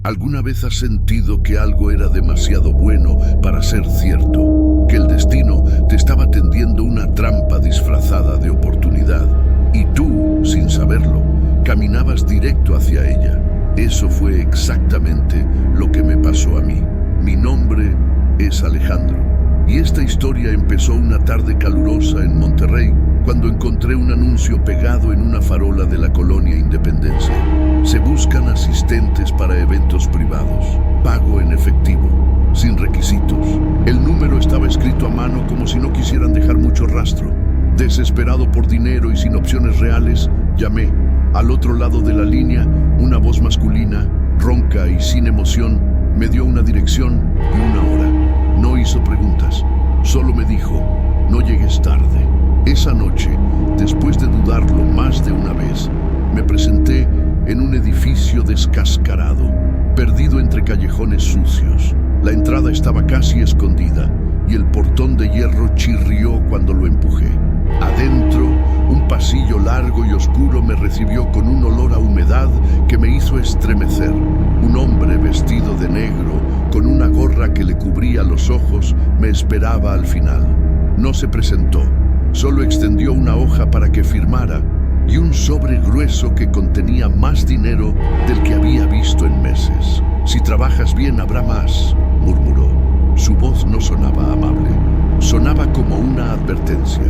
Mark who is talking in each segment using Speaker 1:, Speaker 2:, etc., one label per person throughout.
Speaker 1: ¿Alguna vez has sentido que algo era demasiado bueno para ser cierto? Que el destino te estaba tendiendo una trampa disfrazada de oportunidad y tú, sin saberlo, caminabas directo hacia ella. Eso fue exactamente lo que me pasó a mí. Mi nombre es Alejandro y esta historia empezó una tarde calurosa en Monterrey cuando encontré un anuncio pegado en una farola de la colonia Independencia. Se buscan asistentes para eventos privados, pago en efectivo, sin requisitos. El número estaba escrito a mano como si no quisieran dejar mucho rastro. Desesperado por dinero y sin opciones reales, llamé. Al otro lado de la línea, una voz masculina, ronca y sin emoción, me dio una dirección y una hora. No hizo preguntas, solo me dijo, no llegues tarde. Esa noche, después de dudarlo más de una vez, me presenté en un edificio descascarado, perdido entre callejones sucios. La entrada estaba casi escondida y el portón de hierro chirrió cuando lo empujé. Adentro, un pasillo largo y oscuro me recibió con un olor a humedad que me hizo estremecer. Un hombre vestido de negro, con una gorra que le cubría los ojos, me esperaba al final. No se presentó, solo extendió una hoja para que firmara y un sobre grueso que contenía más dinero del que había visto en meses. Si trabajas bien habrá más, murmuró. Su voz no sonaba amable, sonaba como una advertencia.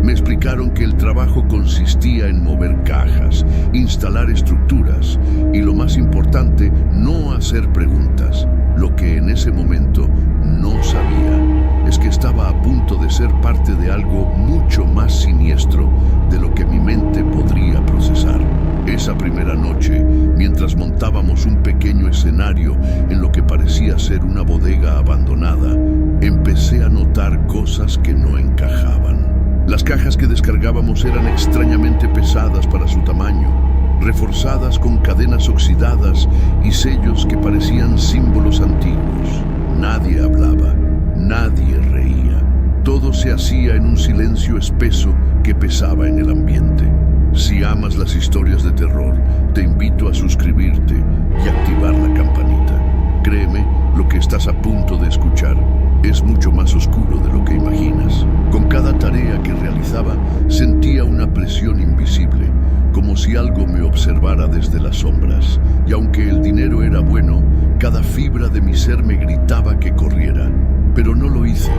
Speaker 1: Me explicaron que el trabajo consistía en mover cajas, instalar estructuras y, lo más importante, no hacer preguntas. Lo que en ese momento no sabía es que estaba a punto de ser parte de algo mucho más siniestro de lo que mi mente podría procesar. Esa primera noche, mientras montábamos un pequeño escenario en lo que parecía ser una bodega abandonada, empecé a notar cosas que no encajaban. Las cajas que descargábamos eran extrañamente pesadas para su tamaño, reforzadas con cadenas oxidadas y sellos que parecían símbolos antiguos. Nadie hablaba, nadie reía. Todo se hacía en un silencio espeso que pesaba en el ambiente. Si amas las historias de terror, te invito a suscribirte y activar la campanita. Créeme, lo que estás a punto de escuchar es mucho más oscuro de lo que imaginas. Con cada tarea que realizaba, sentía una presión invisible, como si algo me observara desde las sombras. Y aunque el dinero era bueno, cada fibra de mi ser me gritaba que corriera. Pero no lo hice,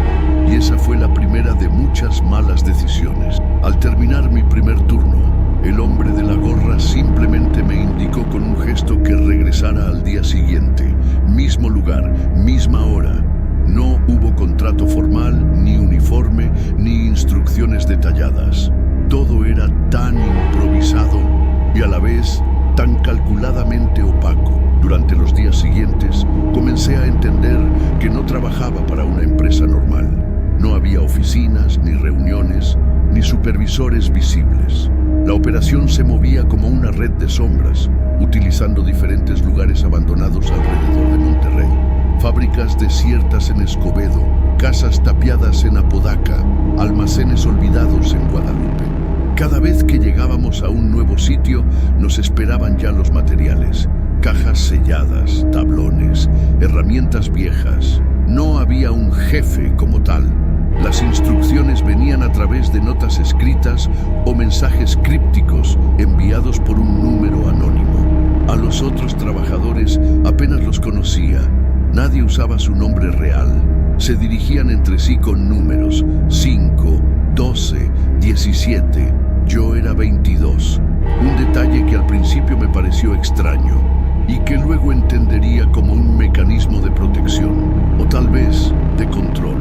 Speaker 1: y esa fue la primera de muchas malas decisiones. Al terminar mi primer turno, el hombre de la gorra simplemente me indicó con un gesto que regresara al día siguiente. Mismo lugar, misma hora. No hubo contrato formal, ni uniforme, ni instrucciones detalladas. Todo era tan improvisado y a la vez tan calculadamente opaco. Durante los días siguientes, comencé a entender que no trabajaba para una empresa normal. No había oficinas, ni reuniones, ni supervisores visibles. La operación se movía como una red de sombras, utilizando diferentes lugares abandonados alrededor de Monterrey. Fábricas desiertas en Escobedo, casas tapiadas en Apodaca, almacenes olvidados en Guadalupe. Cada vez que llegábamos a un nuevo sitio, nos esperaban ya los materiales. Cajas selladas, tablones, herramientas viejas. No había un jefe como tal. Las instrucciones venían a través de notas escritas o mensajes crípticos enviados por un número anónimo. A los otros trabajadores apenas los conocía. Nadie usaba su nombre real. Se dirigían entre sí con números: 5, 12, 17. Yo era 22. Un detalle que al principio me pareció extraño y que luego entendería como un mecanismo de protección, o tal vez de control.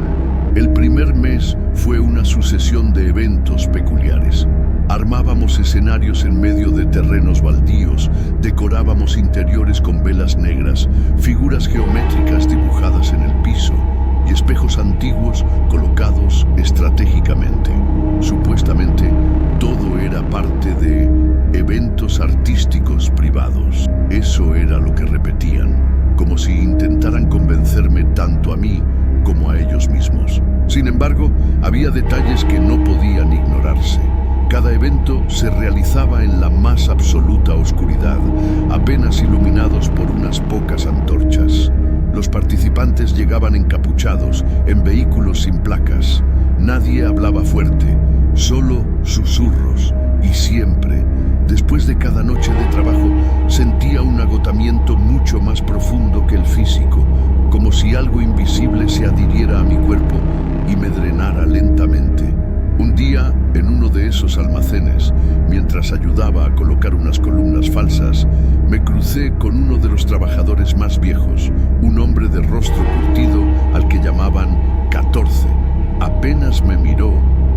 Speaker 1: El primer mes fue una sucesión de eventos peculiares. Armábamos escenarios en medio de terrenos baldíos, decorábamos interiores con velas negras, figuras geométricas dibujadas en el piso y espejos antiguos colocados estratégicamente. Supuestamente, todo era parte de eventos artísticos privados. Eso era lo que repetían, como si intentaran convencerme tanto a mí como a ellos mismos. Sin embargo, había detalles que no podían ignorarse. Cada evento se realizaba en la más absoluta oscuridad, apenas iluminados por unas pocas antorchas. Los participantes llegaban encapuchados, en vehículos sin placas. Nadie hablaba fuerte, solo susurros, y siempre, después de cada noche de trabajo, sentía un agotamiento mucho más profundo que el físico, como si algo invisible se adhiriera a mi cuerpo y me drenara lentamente. Un día, en uno de esos almacenes, mientras ayudaba a colocar unas columnas falsas, me crucé con uno de los trabajadores más viejos, un hombre de rostro curtido al que llamaban 14. Apenas me miró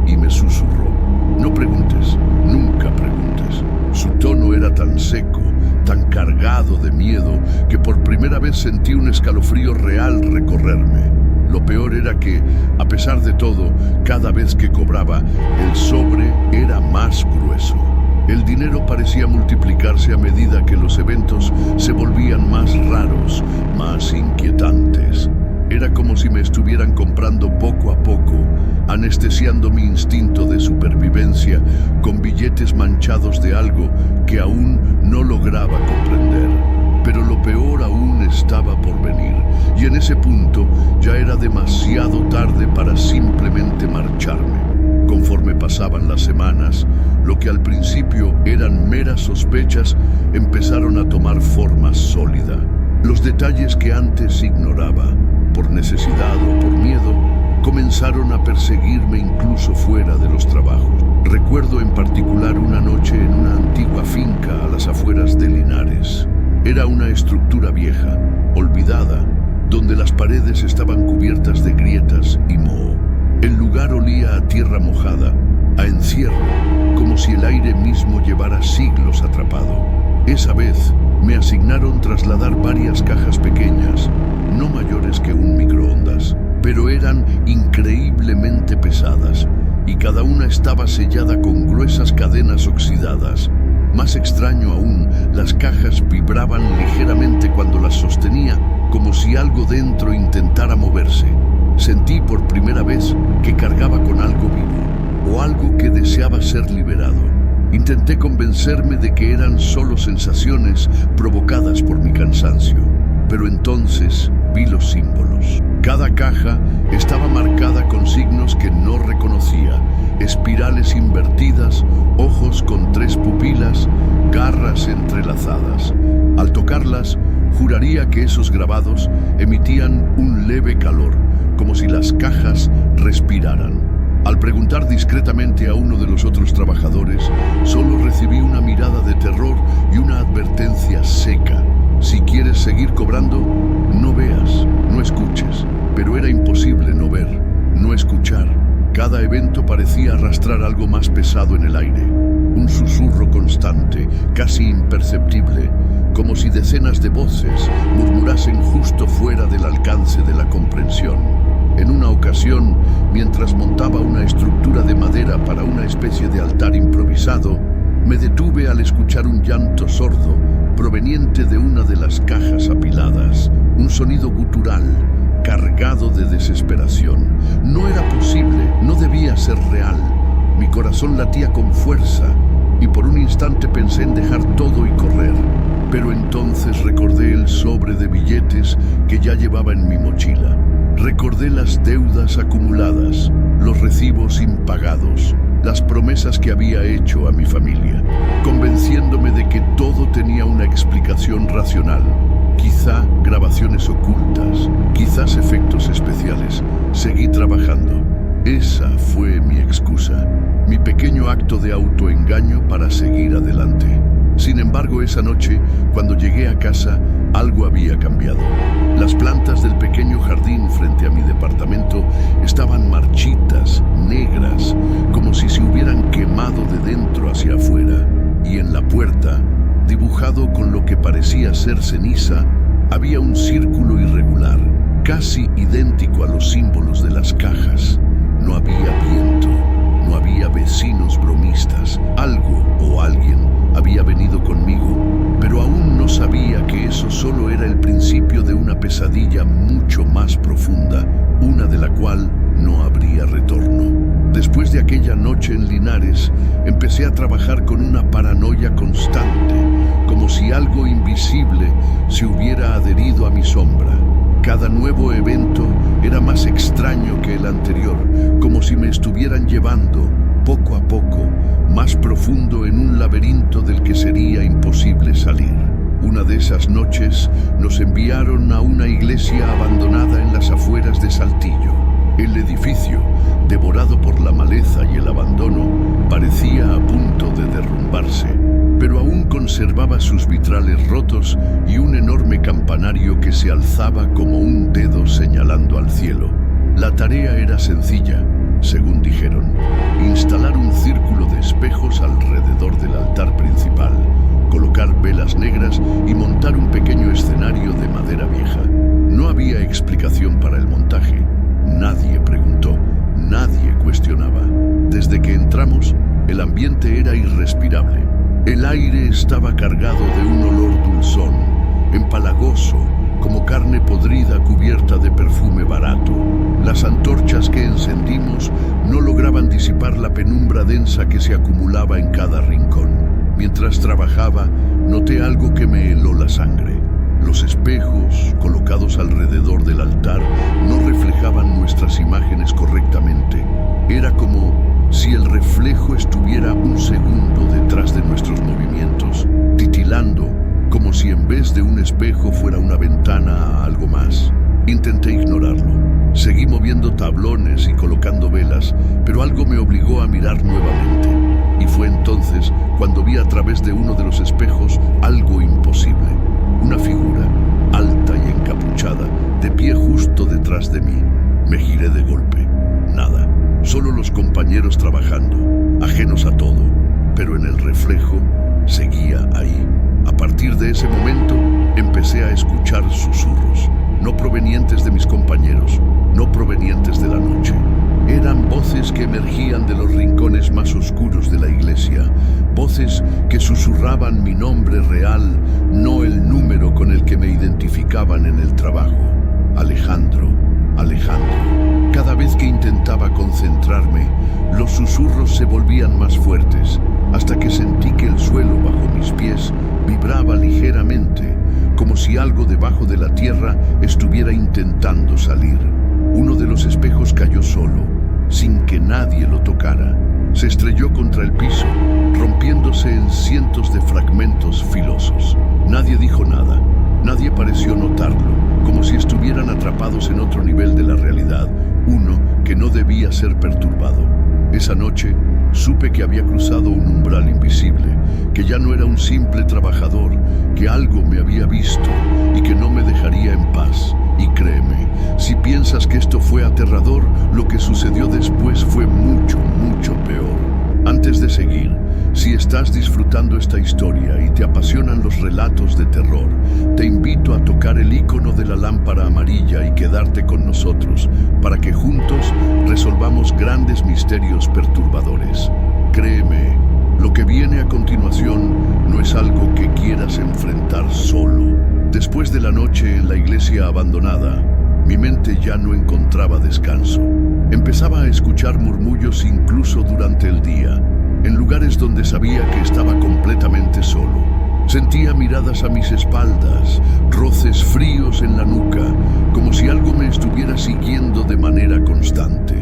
Speaker 1: y me susurró: no preguntes, nunca preguntes. Su tono era tan seco, tan cargado de miedo, que por primera vez sentí un escalofrío real recorrerme. Lo peor era que, a pesar de todo, cada vez que cobraba, el sobre era más grueso. El dinero parecía multiplicarse a medida que los eventos se volvían más raros, más inquietantes. Era como si me estuvieran comprando poco a poco, anestesiando mi instinto de supervivencia con billetes manchados de algo que aún no lograba comprender. Pero lo peor aún estaba por venir, y en ese punto ya era demasiado tarde para simplemente marcharme. Conforme pasaban las semanas, lo que al principio eran meras sospechas empezaron a tomar forma sólida. Los detalles que antes ignoraba, por necesidad o por miedo, comenzaron a perseguirme incluso fuera de los trabajos. Recuerdo en particular una noche en una antigua finca a las afueras de Linares. Era una estructura vieja, olvidada, donde las paredes estaban cubiertas de grietas y moho. El lugar olía a tierra mojada, a encierro, como si el aire mismo llevara siglos atrapado. Esa vez me asignaron trasladar varias cajas pequeñas, no mayores que un microondas, pero eran increíblemente pesadas, y cada una estaba sellada con gruesas cadenas oxidadas. Más extraño aún, las cajas vibraban ligeramente cuando las sostenía, como si algo dentro intentara moverse. Sentí por primera vez que cargaba con algo vivo, o algo que deseaba ser liberado. Intenté convencerme de que eran solo sensaciones provocadas por mi cansancio, pero entonces vi los símbolos. Cada caja estaba marcada con signos que no reconocía: espirales invertidas, ojos con 3 pupilas, garras entrelazadas. Al tocarlas, juraría que esos grabados emitían un leve calor, como si las cajas respiraran. Al preguntar discretamente a uno de los otros trabajadores, solo recibí una mirada de terror y una advertencia seca: si quieres seguir cobrando, no veas, no escuches. Pero era imposible no ver, no escuchar. Cada evento parecía arrastrar algo más pesado en el aire. Un susurro constante, casi imperceptible, como si decenas de voces murmurasen justo fuera del alcance de la comprensión. En una ocasión, mientras montaba una estructura de madera para una especie de altar improvisado, me detuve al escuchar un llanto sordo proveniente de una de las cajas apiladas, un sonido gutural, cargado de desesperación. No era posible, no debía ser real. Mi corazón latía con fuerza y por un instante pensé en dejar todo y correr. Pero entonces recordé el sobre de billetes que ya llevaba en mi mochila. Recordé las deudas acumuladas, los recibos impagados, las promesas que había hecho a mi familia, convenciéndome de que todo tenía una explicación racional. Quizá grabaciones ocultas, quizás efectos especiales. Seguí trabajando. Esa fue mi excusa, mi pequeño acto de autoengaño para seguir adelante. Sin embargo, esa noche, cuando llegué a casa, algo había cambiado. Las plantas del pequeño jardín frente a mi departamento estaban marchitas, negras, como si se hubieran quemado de dentro hacia afuera. Y en la puerta, dibujado con lo que parecía ser ceniza, había un círculo irregular, casi idéntico a los símbolos de las cajas. No había viento, no había vecinos bromistas. Algo o alguien había venido conmigo, pero aún no sabía que eso solo era el principio de una pesadilla mucho más profunda, una de la cual no habría retorno. Después de aquella noche en Linares, empecé a trabajar con una paranoia constante, como si algo invisible se hubiera adherido a mi sombra. Cada nuevo evento era más extraño que el anterior, como si me estuvieran llevando, poco a poco, más profundo en un laberinto del que sería imposible salir. Una de esas noches nos enviaron a una iglesia abandonada en las afueras de Saltillo. El edificio, devorado por la maleza y el abandono, parecía a punto de derrumbarse, pero aún conservaba sus vitrales rotos y un enorme campanario que se alzaba como un dedo señalando al cielo. La tarea era sencilla, según dijeron: instalar un círculo de espejos alrededor del altar principal, colocar velas negras y montar un pequeño escenario de madera vieja. No había explicación para el montaje. Nadie preguntó, nadie cuestionaba. Desde que entramos, el ambiente era irrespirable. El aire estaba cargado de un olor dulzón, empalagoso, como carne podrida cubierta de perfume barato. Las antorchas que encendimos no lograban disipar la penumbra densa que se acumulaba en cada rincón. Mientras trabajaba, noté algo que me heló la sangre. Los espejos, colocados alrededor del altar, no reflejaban nuestras imágenes correctamente. Era como si el reflejo estuviera un segundo detrás de nuestros movimientos, titilando, como si en vez de un espejo fuera una ventana a algo más. Intenté ignorarlo. Seguí moviendo tablones y colocando velas, pero algo me obligó a mirar nuevamente. Y fue entonces cuando vi a través de uno de los espejos algo imposible. Una figura, alta y encapuchada, de pie justo detrás de mí. Me giré de golpe. Nada. Solo los compañeros trabajando, ajenos a todo. Pero en el reflejo seguía ahí. A partir de ese momento, empecé a escuchar susurros, no provenientes de mis compañeros, no provenientes de la noche. Eran voces que emergían de los rincones más oscuros de la iglesia, voces que susurraban mi nombre real, no el número con el que me identificaban en el trabajo. Alejandro, Alejandro. Cada vez que intentaba concentrarme, los susurros se volvían más fuertes, hasta que sentí que el suelo bajo mis pies vibraba ligeramente, como si algo debajo de la tierra estuviera intentando salir. Uno de los espejos cayó solo, sin que nadie lo tocara. Se estrelló contra el piso, rompiéndose en cientos de fragmentos filosos. Nadie dijo nada, nadie pareció notarlo, como si estuvieran atrapados en otro nivel de la realidad, uno que no debía ser perturbado. Esa noche supe que había cruzado un umbral invisible, que ya no era un simple trabajador, que algo me había visto y que no me dejaría en paz. Y créeme, si piensas que esto fue aterrador, lo que sucedió después fue mucho, mucho peor. Antes de seguir, si estás disfrutando esta historia y te apasionan los relatos de terror, te invito a tocar el icono de la lámpara amarilla y quedarte con nosotros para que juntos resolvamos grandes misterios perturbadores. Créeme, lo que viene a continuación no es algo que quieras enfrentar solo. Después de la noche en la iglesia abandonada, mi mente ya no encontraba descanso. Empezaba a escuchar murmullos incluso durante el día, en lugares donde sabía que estaba completamente solo. Sentía miradas a mis espaldas, roces fríos en la nuca, como si algo me estuviera siguiendo de manera constante.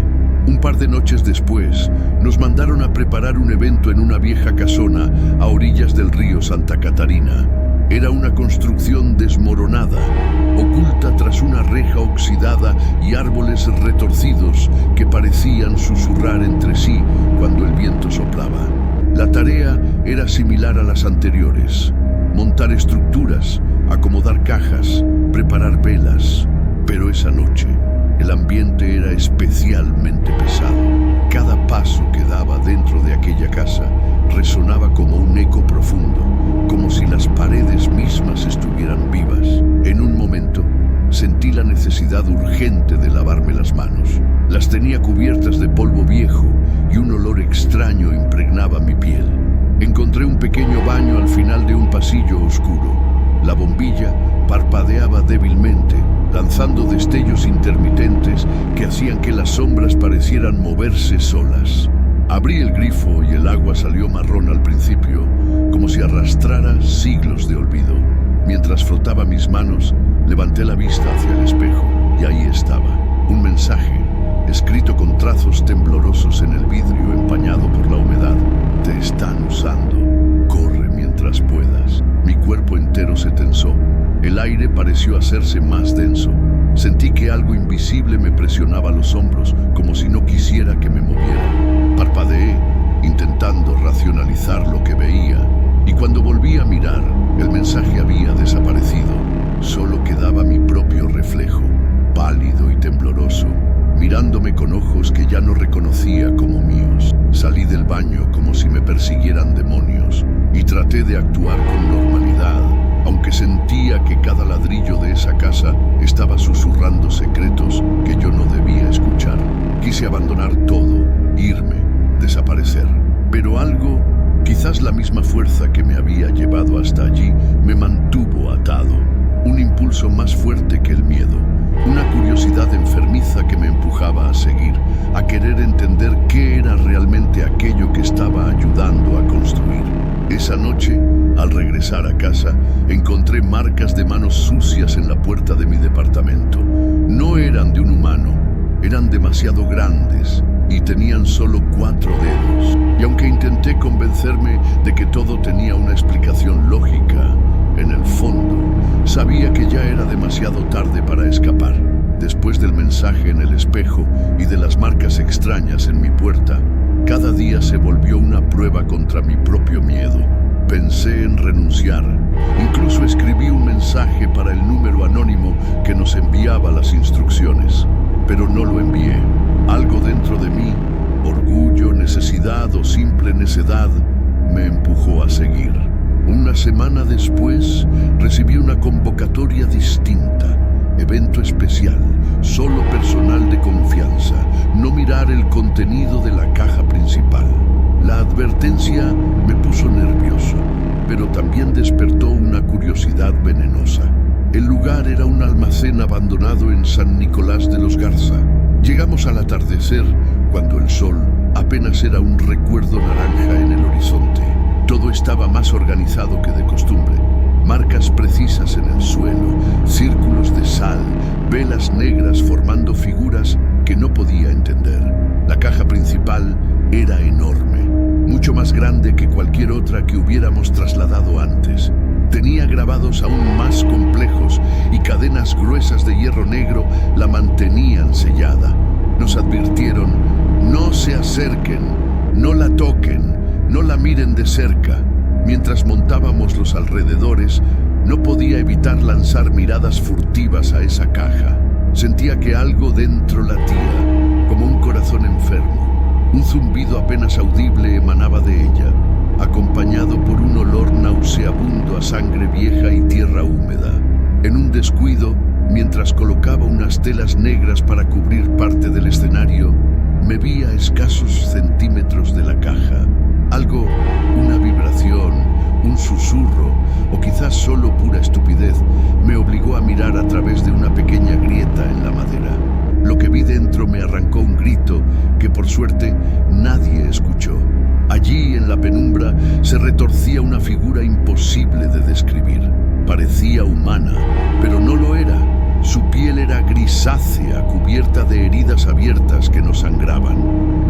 Speaker 1: Un par de noches después, nos mandaron a preparar un evento en una vieja casona a orillas del río Santa Catarina. Era una construcción desmoronada, oculta tras una reja oxidada y árboles retorcidos que parecían susurrar entre sí cuando el viento soplaba. La tarea era similar a las anteriores: montar estructuras, acomodar cajas, preparar velas. Pero esa noche, el ambiente era especialmente pesado. Cada paso que daba dentro de aquella casa resonaba como un eco profundo, como si las paredes mismas estuvieran vivas. En un momento, sentí la necesidad urgente de lavarme las manos. Las tenía cubiertas de polvo viejo y un olor extraño impregnaba mi piel. Encontré un pequeño baño al final de un pasillo oscuro. La bombilla parpadeaba débilmente, lanzando destellos intermitentes que hacían que las sombras parecieran moverse solas. Abrí el grifo y el agua salió marrón al principio, como si arrastrara siglos de olvido. Mientras frotaba mis manos, levanté la vista hacia el espejo y ahí estaba, un mensaje, escrito con trazos temblorosos en el vidrio empañado por la humedad. Te están usando. Corre mientras puedas. Mi cuerpo entero se tensó. El aire pareció hacerse más denso. Sentí que algo invisible me presionaba los hombros, como si no quisiera que me moviera. Parpadeé, intentando racionalizar lo que veía, y cuando volví a mirar, el mensaje había desaparecido. Solo quedaba mi propio reflejo, pálido y tembloroso, mirándome con ojos que ya no reconocía como míos. Salí del baño como si me persiguieran demonios y traté de actuar con normalidad, aunque sentía que cada ladrillo de esa casa estaba susurrando secretos que yo no debía escuchar. Quise abandonar todo, irme, desaparecer, pero algo, quizás la misma fuerza que me había llevado hasta allí, me mantuvo atado. Un impulso más fuerte que el miedo, una curiosidad enfermiza que me empujaba a seguir, a querer entender qué era realmente aquello que estaba ayudando a construir. Esa noche, al regresar a casa, encontré marcas de manos sucias en la puerta de mi departamento. No eran de un humano, eran demasiado grandes y tenían solo 4 dedos. Y aunque intenté convencerme de que todo tenía una explicación lógica, en el fondo, sabía que ya era demasiado tarde para escapar. Después del mensaje en el espejo y de las marcas extrañas en mi puerta, cada día se volvió una prueba contra mi propio miedo. Pensé en renunciar. Incluso escribí un mensaje para el número anónimo que nos enviaba las instrucciones. Pero no lo envié. Algo dentro de mí, orgullo, necesidad o simple necedad, me empujó a seguir. Una semana después, recibí una convocatoria distinta. Evento especial, solo personal de confianza, no mirar el contenido de la caja principal. La advertencia me puso nervioso, pero también despertó una curiosidad venenosa. El lugar era un almacén abandonado en San Nicolás de los Garza. Llegamos al atardecer, cuando el sol apenas era un recuerdo naranja en el horizonte. Todo estaba más organizado que de costumbre. Marcas precisas en el suelo, círculos de sal, velas negras formando figuras que no podía entender. La caja principal era enorme, mucho más grande que cualquier otra que hubiéramos trasladado antes. Tenía grabados aún más complejos y cadenas gruesas de hierro negro la mantenían sellada. Nos advirtieron: no se acerquen, no la toquen, no la miren de cerca. Mientras montábamos los alrededores, no podía evitar lanzar miradas furtivas a esa caja. Sentía que algo dentro latía, como un corazón enfermo. Un zumbido apenas audible emanaba de ella, acompañado por un olor nauseabundo a sangre vieja y tierra húmeda. En un descuido, mientras colocaba unas telas negras para cubrir parte del escenario, me vi a escasos centímetros de la caja. Algo, una vibración, un susurro, o quizás solo pura estupidez, me obligó a mirar a través de una pequeña grieta en la madera. Lo que vi dentro me arrancó un grito que, por suerte, nadie escuchó. Allí, en la penumbra, se retorcía una figura imposible de describir. Parecía humana, pero no lo era. Su piel era grisácea, cubierta de heridas abiertas que no sangraban.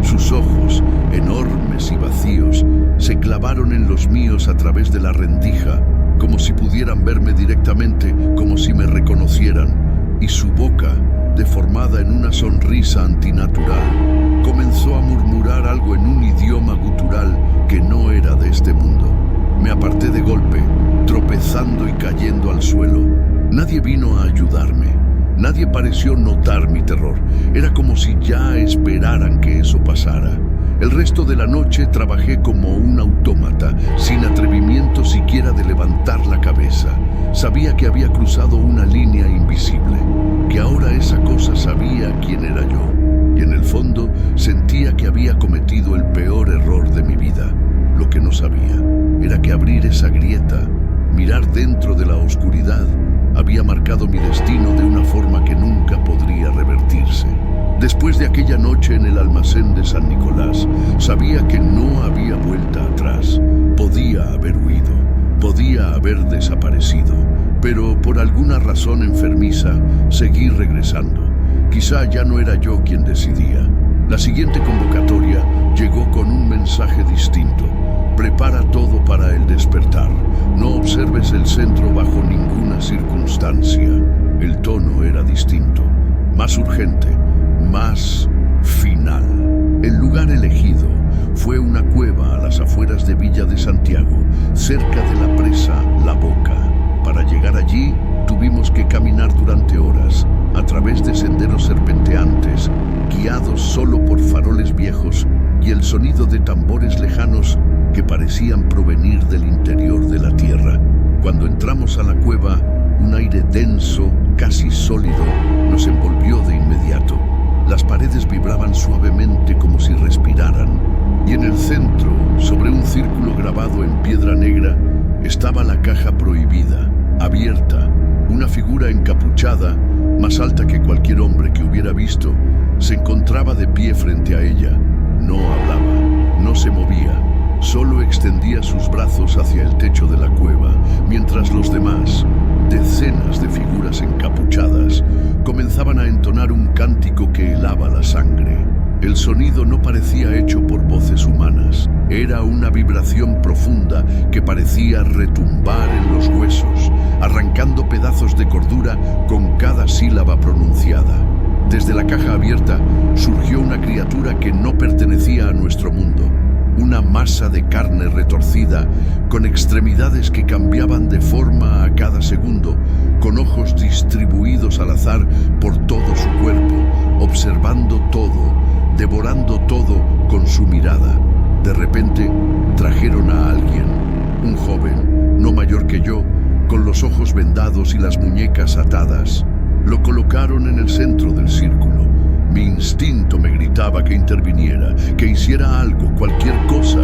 Speaker 1: Sus ojos, enormes y vacíos, se clavaron en los míos a través de la rendija, como si pudieran verme directamente, como si me reconocieran. Y su boca, deformada en una sonrisa antinatural, comenzó a murmurar algo en un idioma gutural que no era de este mundo. Me aparté de golpe, tropezando y cayendo al suelo. Nadie vino a ayudarme. Nadie pareció notar mi terror. Era como si ya esperaran que eso pasara. El resto de la noche trabajé como un autómata, sin atrevimiento siquiera de levantar la cabeza. Sabía que había cruzado una línea invisible, que ahora esa cosa sabía quién era yo. Y en el fondo sentía que había cometido el peor error de mi vida. Lo que no sabía era que abrir esa grieta, mirar dentro de la oscuridad, había marcado mi destino de una forma que nunca podría revertirse. Después de aquella noche en el almacén de San Nicolás, sabía que no había vuelta atrás. Podía haber huido, podía haber desaparecido, pero por alguna razón enfermiza, seguí regresando. Quizá ya no era yo quien decidía. La siguiente convocatoria llegó con un mensaje distinto. Prepara todo para el despertar. No observes el centro bajo ninguna circunstancia. El tono era distinto, más urgente, más final. El lugar elegido fue una cueva a las afueras de Villa de Santiago, cerca de la presa La Boca. Para llegar allí, tuvimos que caminar durante horas, a través de senderos serpenteantes, guiados solo por faroles viejos y el sonido de tambores lejanos que parecían provenir del interior de la tierra. Cuando entramos a la cueva, un aire denso, casi sólido, nos envolvió de inmediato. Las paredes vibraban suavemente como si respiraran, y en el centro, sobre un círculo grabado en piedra negra, estaba la caja prohibida, abierta. Una figura encapuchada, más alta que cualquier hombre que hubiera visto, se encontraba de pie frente a ella. No hablaba, no se movía, solo extendía sus brazos hacia el techo de la cueva, mientras los demás, decenas de figuras encapuchadas, comenzaban a entonar un cántico que helaba la sangre. El sonido no parecía hecho por voces humanas. Era una vibración profunda que parecía retumbar en los huesos, arrancando pedazos de cordura con cada sílaba pronunciada. Desde la caja abierta surgió una criatura que no pertenecía a nuestro mundo. Una masa de carne retorcida, con extremidades que cambiaban de forma a cada segundo, con ojos distribuidos al azar por todo su cuerpo, observando todo, devorando todo con su mirada. De repente, trajeron a alguien, un joven, no mayor que yo, con los ojos vendados y las muñecas atadas. Lo colocaron en el centro del círculo. Mi instinto me gritaba que interviniera, que hiciera algo, cualquier cosa,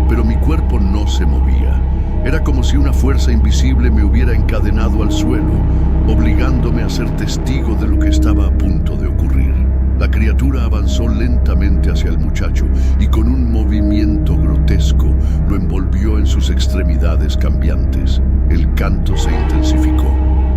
Speaker 1: pero mi cuerpo no se movía. Era como si una fuerza invisible me hubiera encadenado al suelo, obligándome a ser testigo de lo que estaba a punto de ocurrir. La criatura avanzó lentamente hacia el muchacho y con un movimiento grotesco lo envolvió en sus extremidades cambiantes. El canto se intensificó.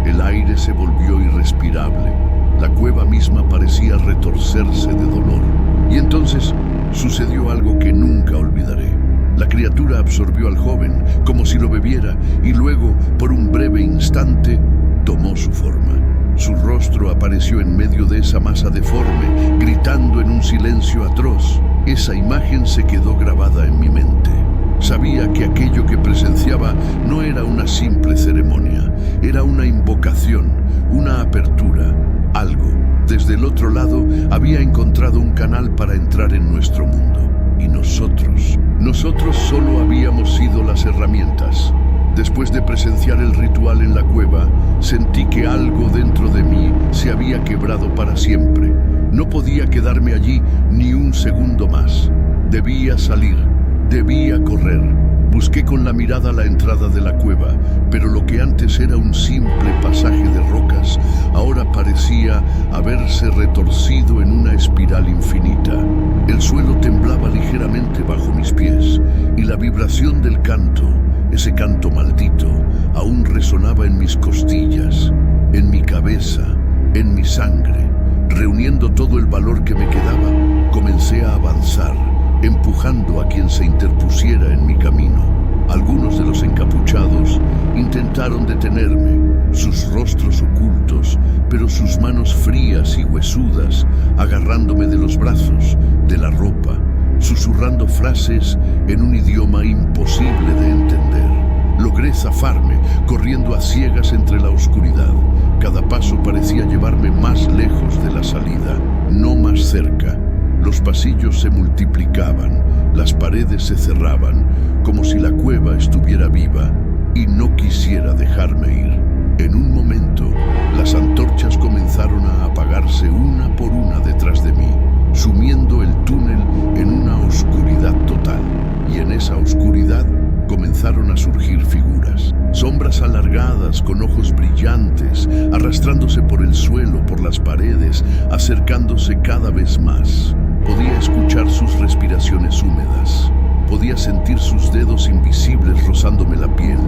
Speaker 1: El aire se volvió irrespirable. La cueva misma parecía retorcerse de dolor. Y entonces sucedió algo que nunca olvidaré. La criatura absorbió al joven como si lo bebiera y luego, por un breve instante, tomó su forma. Su rostro apareció en medio de esa masa deforme, gritando en un silencio atroz. Esa imagen se quedó grabada en mi mente. Sabía que aquello que presenciaba no era una simple ceremonia, era una invocación, una apertura, algo. Desde el otro lado había encontrado un canal para entrar en nuestro mundo. Y nosotros solo habíamos sido las herramientas. Después de presenciar el ritual en la cueva, sentí que algo dentro de mí se había quebrado para siempre. No podía quedarme allí ni un segundo más. Debía salir, debía correr. Busqué con la mirada la entrada de la cueva, pero lo que antes era un simple pasaje de rocas, ahora parecía haberse retorcido en una espiral infinita. El suelo temblaba ligeramente bajo mis pies, y la vibración del canto, ese canto maldito, aún resonaba en mis costillas, en mi cabeza, en mi sangre. Reuniendo todo el valor que me quedaba, comencé a avanzar, empujando a quien se interpusiera en mi camino. Algunos de los encapuchados intentaron detenerme, sus rostros ocultos, pero sus manos frías y huesudas, agarrándome de los brazos, de la ropa, susurrando frases en un idioma imposible de entender. Logré zafarme, corriendo a ciegas entre la oscuridad. Cada paso parecía llevarme más lejos de la salida, no más cerca. Los pasillos se multiplicaban, las paredes se cerraban, como si la cueva estuviera viva y no quisiera dejarme ir. En un momento, las antorchas comenzaron a apagarse una por una detrás de mí, sumiendo el túnel en una oscuridad total. Y en esa oscuridad comencé empezaron a surgir figuras. Sombras alargadas, con ojos brillantes, arrastrándose por el suelo, por las paredes, acercándose cada vez más. Podía escuchar sus respiraciones húmedas. Podía sentir sus dedos invisibles rozándome la piel,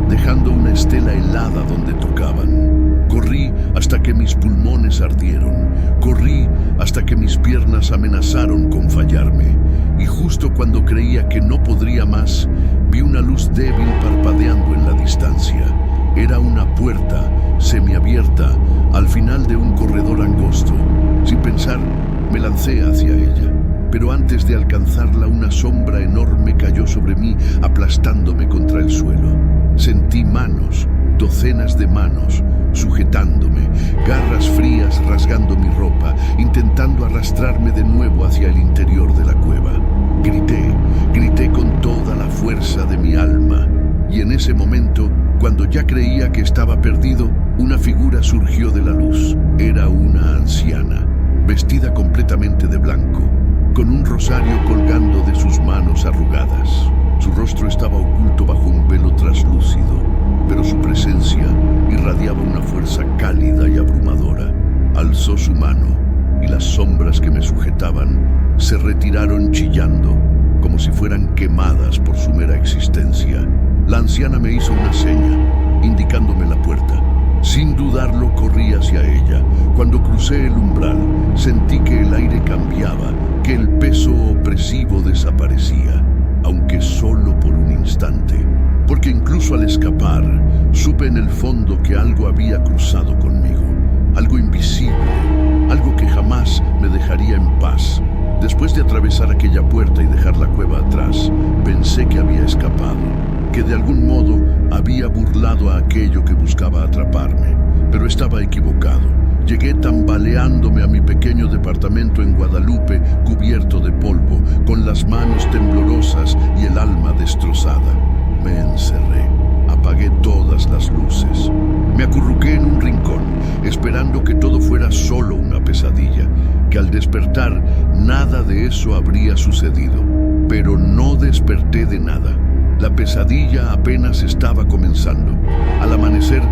Speaker 1: dejando una estela helada donde tocaban. Corrí hasta que mis pulmones ardieron. Corrí hasta que mis piernas amenazaron con fallarme. Y justo cuando creía que no podría más, vi una luz débil parpadeando en la distancia. Era una puerta semiabierta al final de un corredor angosto. Sin pensar, me lancé hacia ella. Pero antes de alcanzarla, una sombra enorme cayó sobre mí, aplastándome contra el suelo. Sentí manos, docenas de manos, sujetándome, garras frías rasgando mi ropa, intentando arrastrarme de nuevo hacia el interior de la cueva. Grité con toda la fuerza de mi alma. Y en ese momento, cuando ya creía que estaba perdido, una figura surgió de la luz. Era una anciana, vestida completamente de blanco, con un rosario colgando de sus manos arrugadas. Su rostro estaba oculto bajo un velo traslúcido, pero su presencia irradiaba una fuerza cálida y abrumadora. Alzó su mano y las sombras que me sujetaban se retiraron chillando, como si fueran quemadas por su mera existencia. La anciana me hizo una seña, indicándome la puerta. Sin dudarlo, corrí hacia ella. Cuando crucé el umbral, sentí que el aire cambiaba, que el peso opresivo desaparecía, aunque solo por un instante. Porque incluso al escapar, supe en el fondo que algo había cruzado conmigo. Algo invisible, algo que jamás me dejaría en paz. Después de atravesar aquella puerta y dejar la cueva atrás, pensé que había escapado, que de algún modo había burlado a aquello que buscaba atraparme. Pero estaba equivocado. Llegué tambaleándome a mi pequeño departamento en Guadalupe, cubierto de polvo, con las manos temblorosas y el alma destrozada. Me encerré. Apagué todas las luces. Me acurruqué en un rincón, esperando que todo fuera solo una pesadilla, que al despertar nada de eso habría sucedido. Pero no desperté de nada. La pesadilla apenas estaba comenzando. Al amanecer,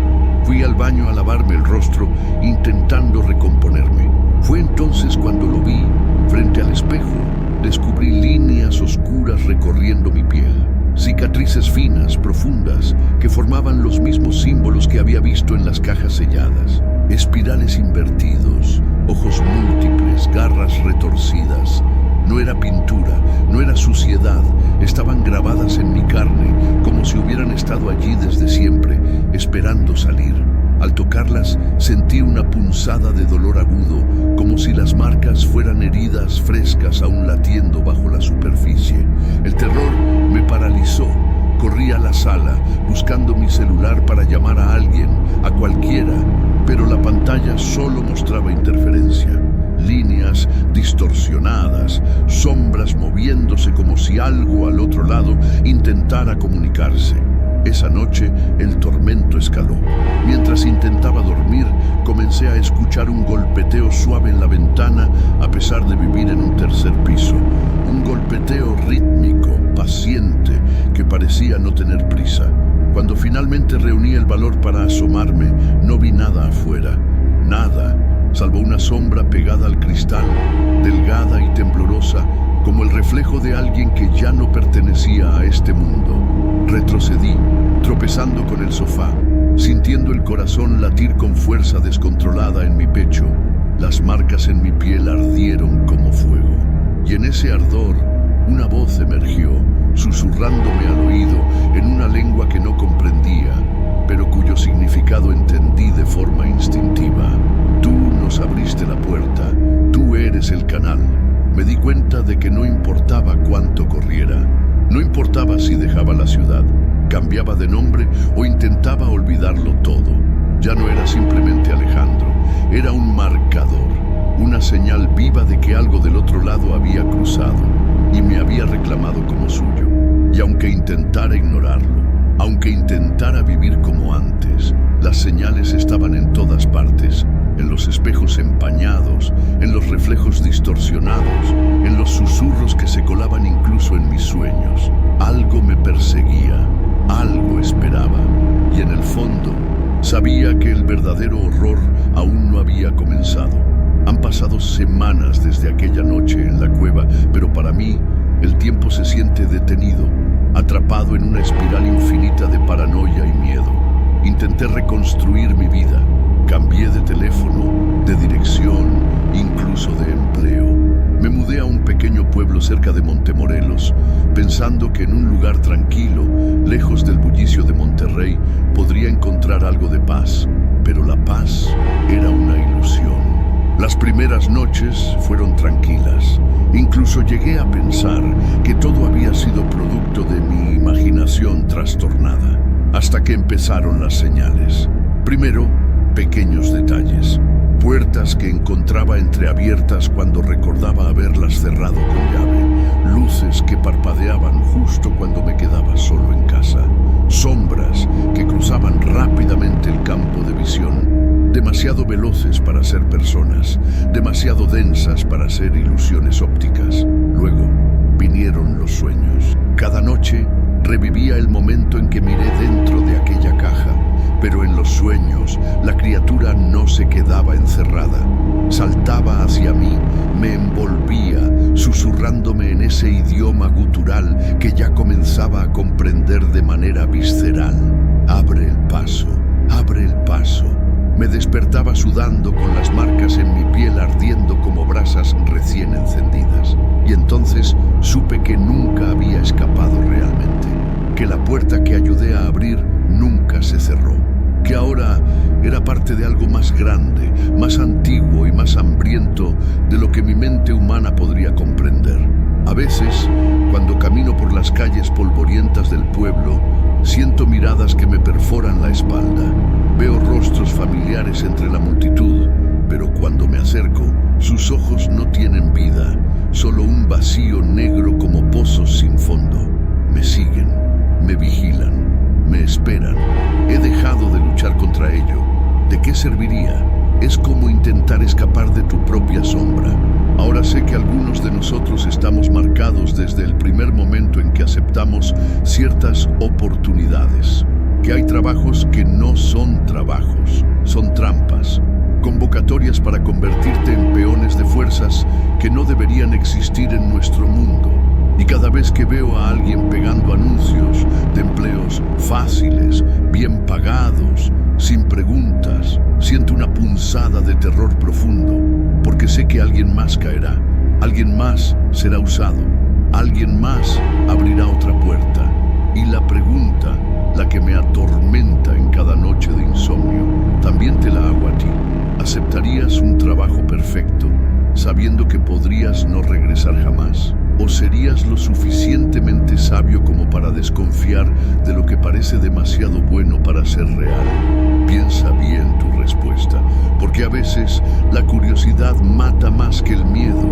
Speaker 1: fui al baño a lavarme el rostro, intentando recomponerme. Fue entonces cuando lo vi frente al espejo. Descubrí líneas oscuras recorriendo mi piel. Cicatrices finas, profundas, que formaban los mismos símbolos que había visto en las cajas selladas. Espirales invertidos, ojos múltiples, garras retorcidas. No era pintura, no era suciedad, estaban grabadas en mi carne, como si hubieran estado allí desde siempre, esperando salir. Al tocarlas, sentí una punzada de dolor agudo, como si las marcas fueran heridas frescas aún latiendo bajo la superficie. El terror me paralizó. Corrí a la sala, buscando mi celular para llamar a alguien, a cualquiera, pero la pantalla solo mostraba interferencia. Líneas distorsionadas, sombras moviéndose como si algo al otro lado intentara comunicarse. Esa noche el tormento escaló. Mientras intentaba dormir, comencé a escuchar un golpeteo suave en la ventana, a pesar de vivir en un tercer piso. Un golpeteo rítmico, paciente, que parecía no tener prisa. Cuando finalmente reuní el valor para asomarme, no vi nada afuera. Nada, salvo una sombra pegada al cristal, delgada y temblorosa, como el reflejo de alguien que ya no pertenecía a este mundo. Retrocedí, tropezando con el sofá, sintiendo el corazón latir con fuerza descontrolada en mi pecho. Las marcas en mi piel ardieron como fuego. Y en ese ardor, una voz emergió, susurrándome al oído en una lengua que no comprendía, pero cuyo significado entendí de forma instintiva. Tú nos abriste la puerta, tú eres el canal. Me di cuenta de que no importaba cuánto corriera, no importaba si dejaba la ciudad, cambiaba de nombre o intentaba olvidarlo todo. Ya no era simplemente Alejandro, era un marcador, una señal viva de que algo del otro lado había cruzado y me había reclamado como suyo. Y aunque intentara ignorarlo, aunque intentara vivir como antes, las señales estaban en todas partes, en los espejos empañados, en los reflejos distorsionados, en los susurros que se colaban incluso en mis sueños. Algo me perseguía, algo esperaba, y en el fondo sabía que el verdadero horror aún no había comenzado. Han pasado semanas desde aquella noche en la cueva, pero para mí el tiempo se siente detenido, atrapado en una espiral infinita de paranoia y miedo. Intenté reconstruir mi vida, cambié de teléfono, de dirección, incluso de empleo. Me mudé a un pequeño pueblo cerca de Montemorelos, pensando que en un lugar tranquilo, lejos del bullicio de Monterrey, podría encontrar algo de paz, pero la paz era una ilusión. Las primeras noches fueron tranquilas. Incluso llegué a pensar que todo había sido producto de mi imaginación trastornada, hasta que empezaron las señales. Primero, pequeños detalles. Puertas que encontraba entreabiertas cuando recordaba haberlas cerrado con llave. Luces que parpadeaban justo cuando me quedaba solo en casa. Sombras que cruzaban rápidamente el campo de visión. Demasiado veloces para ser personas, demasiado densas para ser ilusiones ópticas. Luego vinieron los sueños. Cada noche revivía el momento en que miré dentro de aquella caja, pero en los sueños la criatura no se quedaba encerrada. Saltaba hacia mí, me envolvía, susurrándome en ese idioma gutural que ya comenzaba a comprender de manera visceral. Abre el paso, abre el paso. Me despertaba sudando con las marcas en mi piel ardiendo como brasas recién encendidas. Y entonces supe que nunca había escapado realmente, que la puerta que ayudé a abrir nunca se cerró, que ahora era parte de algo más grande, más antiguo y más hambriento de lo que mi mente humana podría comprender. A veces, cuando camino por las calles polvorientas del pueblo, siento miradas que me perforan la espalda. Veo rostros familiares entre la multitud, pero cuando me acerco, sus ojos no tienen vida, solo un vacío negro como pozos sin fondo. Me siguen, me vigilan, me esperan. He dejado de luchar contra ello. ¿De qué serviría? Es como intentar escapar de tu propia sombra. Ahora sé que algunos de nosotros estamos marcados desde el primer momento en que aceptamos ciertas oportunidades. Que hay trabajos que no son trabajos, son trampas. Convocatorias para convertirte en peones de fuerzas que no deberían existir en nuestro mundo. Y cada vez que veo a alguien pegando anuncios de empleos fáciles, bien pagados, sin preguntas, siento una punzada de terror profundo, porque sé que alguien más caerá, alguien más será usado, alguien más abrirá otra puerta. Y la pregunta, la que me atormenta en cada noche de insomnio, también te la hago a ti. ¿Aceptarías un trabajo perfecto, sabiendo que podrías no regresar jamás? ¿O serías lo suficientemente sabio como para desconfiar de lo que parece demasiado bueno para ser real? Piensa bien tu respuesta, porque a veces la curiosidad mata más que el miedo.